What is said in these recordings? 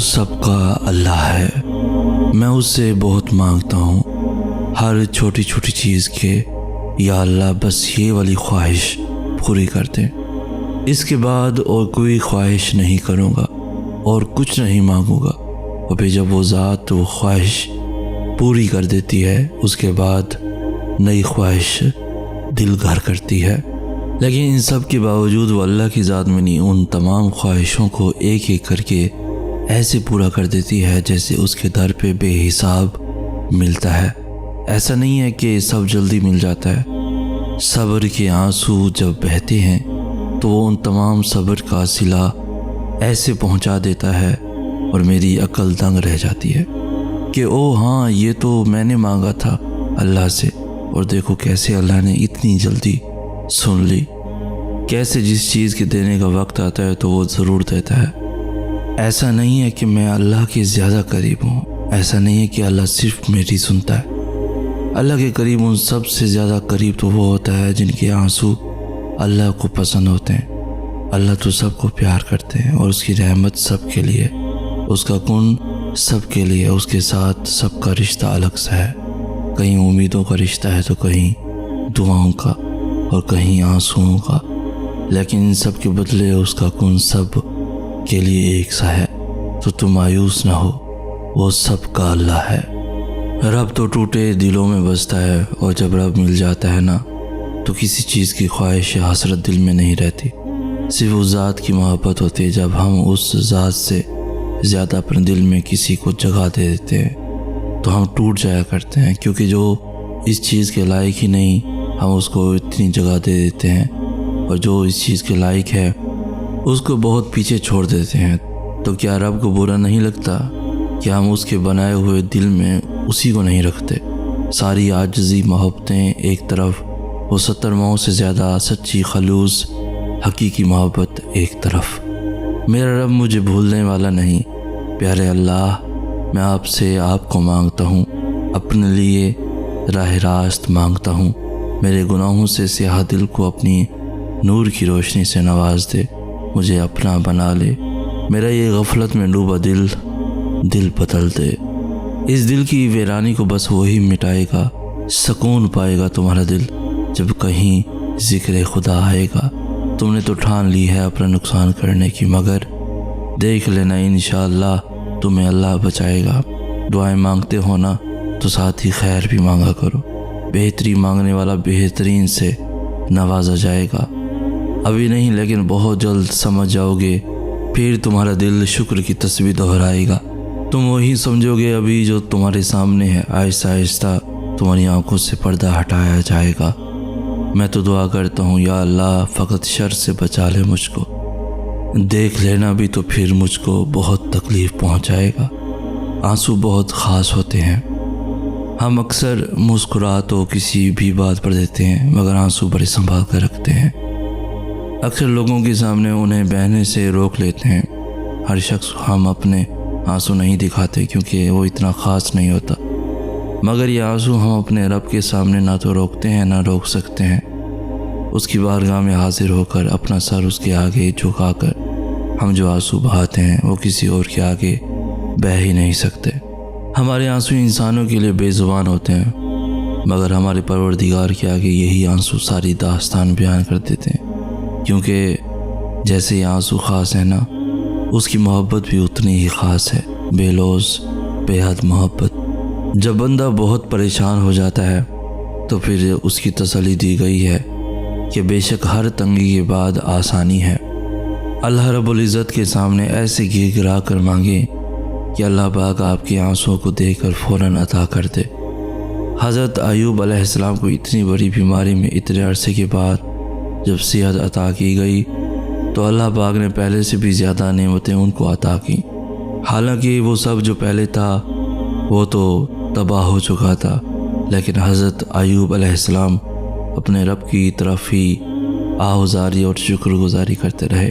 سب کا اللہ ہے، میں اس سے بہت مانگتا ہوں ہر چھوٹی چھوٹی چیز کے، یا اللہ بس یہ والی خواہش پوری کر دیں، اس کے بعد اور کوئی خواہش نہیں کروں گا اور کچھ نہیں مانگوں گا۔ اور پھر جب وہ ذات وہ خواہش پوری کر دیتی ہے، اس کے بعد نئی خواہش دل گھر کرتی ہے۔ لیکن ان سب کے باوجود وہ اللہ کی ذات میں نہیں، ان تمام خواہشوں کو ایک ایک کر کے ایسے پورا کر دیتی ہے جیسے اس کے در پہ بے حساب ملتا ہے۔ ایسا نہیں ہے کہ سب جلدی مل جاتا ہے، صبر کے آنسو جب بہتے ہیں تو وہ ان تمام صبر کا صلہ ایسے پہنچا دیتا ہے اور میری عقل دنگ رہ جاتی ہے کہ او ہاں یہ تو میں نے مانگا تھا اللہ سے، اور دیکھو کیسے اللہ نے اتنی جلدی سن لی، کیسے جس چیز کے دینے کا وقت آتا ہے تو وہ ضرور دیتا ہے۔ ایسا نہیں ہے کہ میں اللہ کے زیادہ قریب ہوں، ایسا نہیں ہے کہ اللہ صرف میری سنتا ہے۔ اللہ کے قریب ان سب سے زیادہ قریب تو وہ ہوتا ہے جن کے آنسو اللہ کو پسند ہوتے ہیں۔ اللہ تو سب کو پیار کرتے ہیں اور اس کی رحمت سب کے لیے، اس کا کن سب کے لیے، اس کے ساتھ سب کا رشتہ الگ سا ہے، کہیں امیدوں کا رشتہ ہے تو کہیں دعاؤں کا اور کہیں آنسوؤں کا، لیکن ان سب کے بدلے اس کا کن سب کے لیے ایک سا ہے۔ تو تم مایوس نہ ہو، وہ سب کا اللہ ہے۔ رب تو ٹوٹے دلوں میں بستا ہے، اور جب رب مل جاتا ہے نا تو کسی چیز کی خواہش یا حسرت دل میں نہیں رہتی، صرف اس ذات کی محبت ہوتی ہے۔ جب ہم اس ذات سے زیادہ اپنے دل میں کسی کو جگہ دے دیتے ہیں تو ہم ٹوٹ جایا کرتے ہیں، کیونکہ جو اس چیز کے لائق ہی نہیں ہم اس کو اتنی جگہ دے دیتے ہیں، اور جو اس چیز کے لائق ہے اس کو بہت پیچھے چھوڑ دیتے ہیں۔ تو کیا رب کو برا نہیں لگتا کہ ہم اس کے بنائے ہوئے دل میں اسی کو نہیں رکھتے؟ ساری عاجزی محبتیں ایک طرف، وہ 70 ماؤں سے زیادہ سچی خلوص حقیقی محبت ایک طرف۔ میرا رب مجھے بھولنے والا نہیں۔ پیارے اللہ، میں آپ سے آپ کو مانگتا ہوں، اپنے لیے راہ راست مانگتا ہوں۔ میرے گناہوں سے سیاہ دل کو اپنی نور کی روشنی سے نواز دے، مجھے اپنا بنا لے۔ میرا یہ غفلت میں ڈوبا دل بدل دے۔ اس دل کی ویرانی کو بس وہی مٹائے گا، سکون پائے گا تمہارا دل جب کہیں ذکر خدا آئے گا۔ تم نے تو ٹھان لی ہے اپنا نقصان کرنے کی، مگر دیکھ لینا انشاءاللہ تمہیں اللہ بچائے گا۔ دعائیں مانگتے ہو نا تو ساتھ ہی خیر بھی مانگا کرو، بہتری مانگنے والا بہترین سے نوازا جائے گا۔ ابھی نہیں لیکن بہت جلد سمجھ جاؤ گے، پھر تمہارا دل شکر کی تسبیح دہرائے گا۔ تم وہی سمجھو گے ابھی جو تمہارے سامنے ہے، آہستہ آہستہ تمہاری آنکھوں سے پردہ ہٹایا جائے گا۔ میں تو دعا کرتا ہوں یا اللہ فقط شر سے بچا لے مجھ کو، دیکھ لینا بھی تو پھر مجھ کو بہت تکلیف پہنچائے گا۔ آنسو بہت خاص ہوتے ہیں، ہم اکثر مسکرا تو کسی بھی بات پر دیتے ہیں مگر آنسو بڑے سنبھال کر رکھتے ہیں۔ اکثر لوگوں کے سامنے انہیں بہنے سے روک لیتے ہیں۔ ہر شخص ہم اپنے آنسو نہیں دکھاتے کیونکہ وہ اتنا خاص نہیں ہوتا، مگر یہ آنسو ہم اپنے رب کے سامنے نہ تو روکتے ہیں نہ روک سکتے ہیں۔ اس کی بارگاہ میں حاضر ہو کر اپنا سر اس کے آگے جھکا کر ہم جو آنسو بہاتے ہیں وہ کسی اور کے آگے بہہ ہی نہیں سکتے۔ ہمارے آنسو انسانوں کے لیے بے زبان ہوتے ہیں، مگر ہمارے پروردگار کے آگے یہی آنسو ساری داستان بیان کر دیتے ہیں، کیونکہ جیسے یہ آنسو خاص ہے نا، اس کی محبت بھی اتنی ہی خاص ہے، بے لوز بے حد محبت۔ جب بندہ بہت پریشان ہو جاتا ہے تو پھر اس کی تسلی دی گئی ہے کہ بے شک ہر تنگی کے بعد آسانی ہے۔ اللہ رب العزت کے سامنے ایسے گر گرا کر مانگے کہ اللہ پاک آپ کے آنسوں کو دیکھ کر فوراً عطا کر دے۔ حضرت ایوب علیہ السلام کو اتنی بڑی بیماری میں اتنے عرصے کے بعد جب صحت عطا کی گئی تو اللہ پاک نے پہلے سے بھی زیادہ نعمتیں ان کو عطا کی، حالانکہ وہ سب جو پہلے تھا وہ تو تباہ ہو چکا تھا، لیکن حضرت ایوب علیہ السلام اپنے رب کی طرف ہی آہوزاری اور شکر گزاری کرتے رہے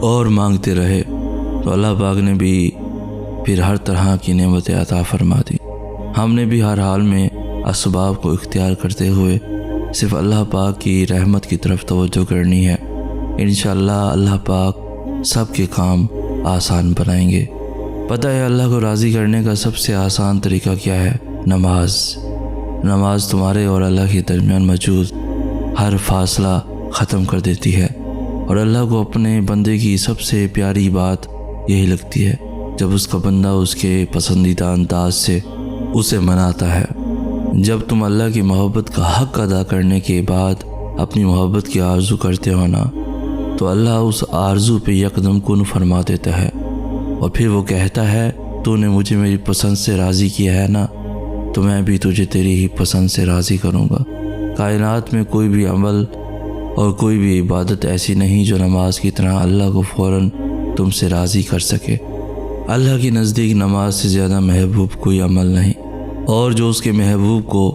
اور مانگتے رہے، تو اللہ پاک نے بھی پھر ہر طرح کی نعمتیں عطا فرما دی۔ ہم نے بھی ہر حال میں اسباب کو اختیار کرتے ہوئے صرف اللہ پاک کی رحمت کی طرف توجہ کرنی ہے۔ انشاءاللہ اللہ پاک سب کے کام آسان بنائیں گے۔ پتہ ہے اللہ کو راضی کرنے کا سب سے آسان طریقہ کیا ہے؟ نماز۔ نماز تمہارے اور اللہ کے درمیان موجود ہر فاصلہ ختم کر دیتی ہے، اور اللہ کو اپنے بندے کی سب سے پیاری بات یہی لگتی ہے جب اس کا بندہ اس کے پسندیدہ انداز سے اسے مناتا ہے۔ جب تم اللہ کی محبت کا حق ادا کرنے کے بعد اپنی محبت کی آرزو کرتے ہو نا، تو اللہ اس آرزو پہ یکدم کن فرما دیتا ہے، اور پھر وہ کہتا ہے تو نے مجھے میری پسند سے راضی کیا ہے نا، تو میں بھی تجھے تیری ہی پسند سے راضی کروں گا۔ کائنات میں کوئی بھی عمل اور کوئی بھی عبادت ایسی نہیں جو نماز کی طرح اللہ کو فوراً تم سے راضی کر سکے۔ اللہ کی نزدیک نماز سے زیادہ محبوب کوئی عمل نہیں، اور جو اس کے محبوب کو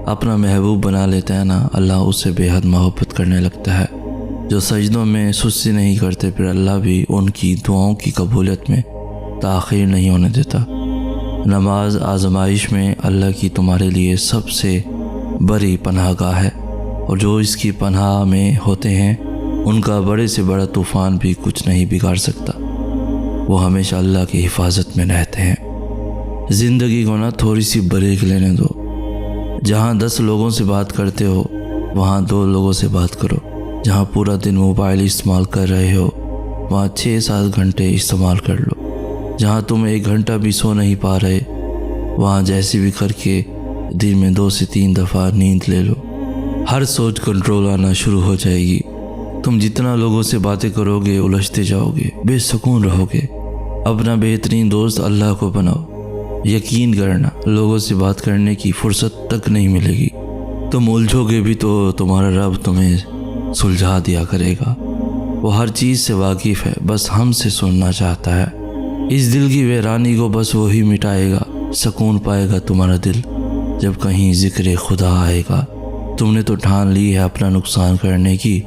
اپنا محبوب بنا لیتا ہے نا، اللہ اس سے بے حد محبت کرنے لگتا ہے۔ جو سجدوں میں سستی نہیں کرتے، پھر اللہ بھی ان کی دعاؤں کی قبولیت میں تاخیر نہیں ہونے دیتا۔ نماز آزمائش میں اللہ کی تمہارے لیے سب سے بڑی پناہ گاہ ہے، اور جو اس کی پناہ میں ہوتے ہیں ان کا بڑے سے بڑا طوفان بھی کچھ نہیں بگاڑ سکتا۔ وہ ہمیشہ اللہ کی حفاظت میں رہتے ہیں۔ زندگی کو نا تھوڑی سی بریک لینے دو۔ جہاں 10 لوگوں سے بات کرتے ہو وہاں 2 لوگوں سے بات کرو۔ جہاں پورا دن موبائل استعمال کر رہے ہو وہاں 6-7 گھنٹے استعمال کر لو۔ جہاں تم 1 گھنٹہ بھی سو نہیں پا رہے وہاں جیسے بھی کر کے دن میں 2 سے 3 دفعہ نیند لے لو۔ ہر سوچ کنٹرول آنا شروع ہو جائے گی۔ تم جتنا لوگوں سے باتیں کرو گے الجھتے جاؤ گے، بے سکون رہو گے۔ اپنا بہترین دوست اللہ کو بناؤ۔ یقین کرنا لوگوں سے بات کرنے کی فرصت تک نہیں ملے گی۔ تم الجھو گے بھی تو تمہارا رب تمہیں سلجھا دیا کرے گا۔ وہ ہر چیز سے واقف ہے، بس ہم سے سننا چاہتا ہے۔ اس دل کی ویرانی کو بس وہی مٹائے گا۔ سکون پائے گا تمہارا دل جب کہیں ذکر خدا آئے گا۔ تم نے تو ٹھان لی ہے اپنا نقصان کرنے کی،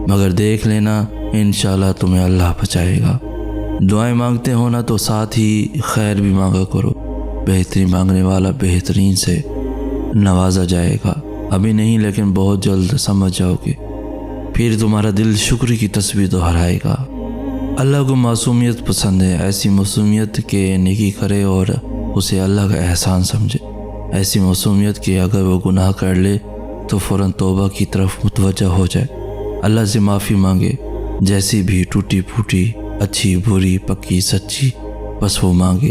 مگر دیکھ لینا انشاءاللہ تمہیں اللہ بچائے گا۔ دعائیں مانگتے ہو نا تو ساتھ ہی خیر بھی مانگا کرو۔ بہترین مانگنے والا بہترین سے نوازا جائے گا۔ ابھی نہیں لیکن بہت جلد سمجھ جاؤ گے، پھر تمہارا دل شکر کی تسبیح دہرائے گا۔ اللہ کو معصومیت پسند ہے، ایسی معصومیت کہ نیکی کرے اور اسے اللہ کا احسان سمجھے، ایسی معصومیت کہ اگر وہ گناہ کر لے تو فوراً توبہ کی طرف متوجہ ہو جائے، اللہ سے معافی مانگے، جیسی بھی ٹوٹی پھوٹی، اچھی بری، پکی سچی، بس وہ مانگے۔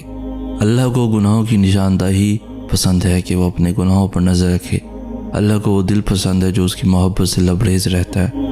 اللہ کو گناہوں کی نشاندہی پسند ہے کہ وہ اپنے گناہوں پر نظر رکھے۔ اللہ کو وہ دل پسند ہے جو اس کی محبت سے لبریز رہتا ہے۔